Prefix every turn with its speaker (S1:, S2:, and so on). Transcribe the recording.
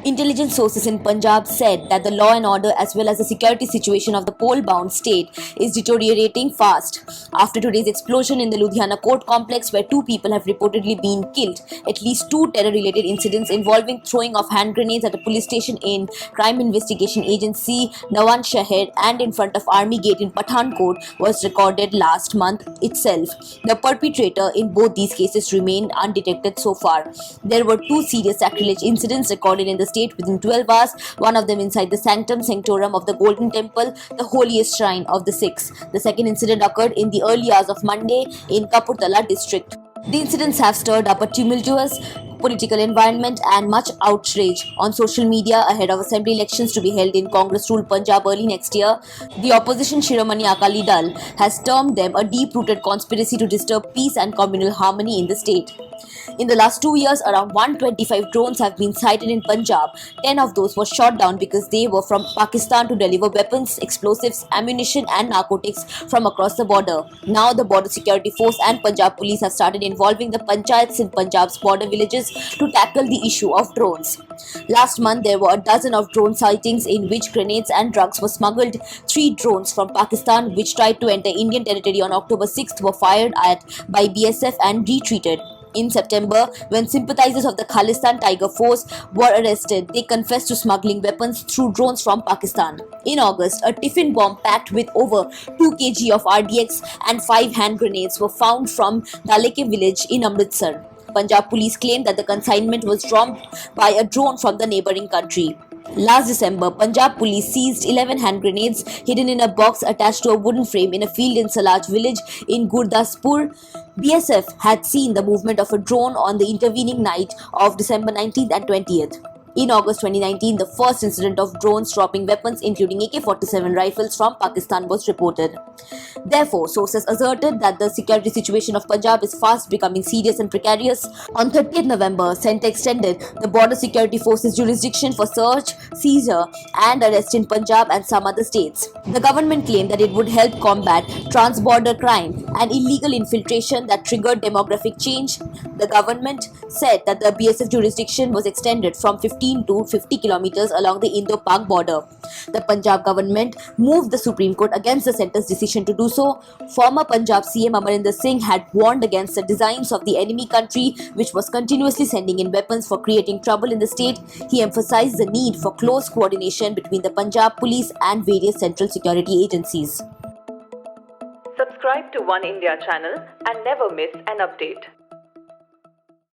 S1: Intelligence sources in Punjab said that the law and order as well as the security situation of the pole-bound state is deteriorating fast after today's explosion in the Ludhiana court complex where two people have reportedly been killed. At least two terror-related incidents involving throwing of hand grenades at a police station in Crime Investigation Agency Nawan Shahar and in front of Army Gate in Pathankot was recorded last month itself. The perpetrator in both these cases remained undetected so far. There were two serious sacrilege incidents recorded in the state within 12 hours, one of them inside the Sanctum Sanctorum of the Golden Temple, the holiest shrine of the Sikhs. The second incident occurred in the early hours of Monday in Kapurthala district. The incidents have stirred up a tumultuous political environment and much outrage on social media ahead of assembly elections to be held in Congress-ruled Punjab early next year. The opposition Shiromani Akali Dal has termed them a deep-rooted conspiracy to disturb peace and communal harmony in the state. In the last 2 years, around 125 drones have been sighted in Punjab. 10 of those were shot down because they were from Pakistan to deliver weapons, explosives, ammunition and narcotics from across the border. Now the Border Security Force and Punjab Police have started involving the panchayats in Punjab's border villages to tackle the issue of drones. Last month, there were a dozen of drone sightings in which grenades and drugs were smuggled. 3 drones from Pakistan which tried to enter Indian territory on October 6th were fired at by BSF and retreated. In September, when sympathizers of the Khalistan Tiger Force were arrested, they confessed to smuggling weapons through drones from Pakistan. In August, a tiffin bomb packed with over 2 kg of RDX and 5 hand grenades were found from Daleke village in Amritsar. Punjab police claimed that the consignment was dropped by a drone from the neighboring country. Last December, Punjab police seized 11 hand grenades hidden in a box attached to a wooden frame in a field in Salaj village in Gurdaspur. BSF had seen the movement of a drone on the intervening night of December 19th and 20th. In August 2019, the first incident of drones dropping weapons including AK-47 rifles from Pakistan was reported. Therefore, sources asserted that the security situation of Punjab is fast becoming serious and precarious. On 30th November, CENT extended the Border Security Force's jurisdiction for search, seizure and arrest in Punjab and some other states. The government claimed that it would help combat trans-border crime and illegal infiltration that triggered demographic change. The government said that the BSF jurisdiction was extended from 15 to 50 kilometers along the Indo-Pak border. The Punjab government moved the Supreme Court against the centre's decision to do so. Former Punjab CM Amarinder Singh had warned against the designs of the enemy country, which was continuously sending in weapons for creating trouble in the state. He emphasized the need for close coordination between the Punjab police and various central security agencies.
S2: Subscribe to One India channel and never miss an update.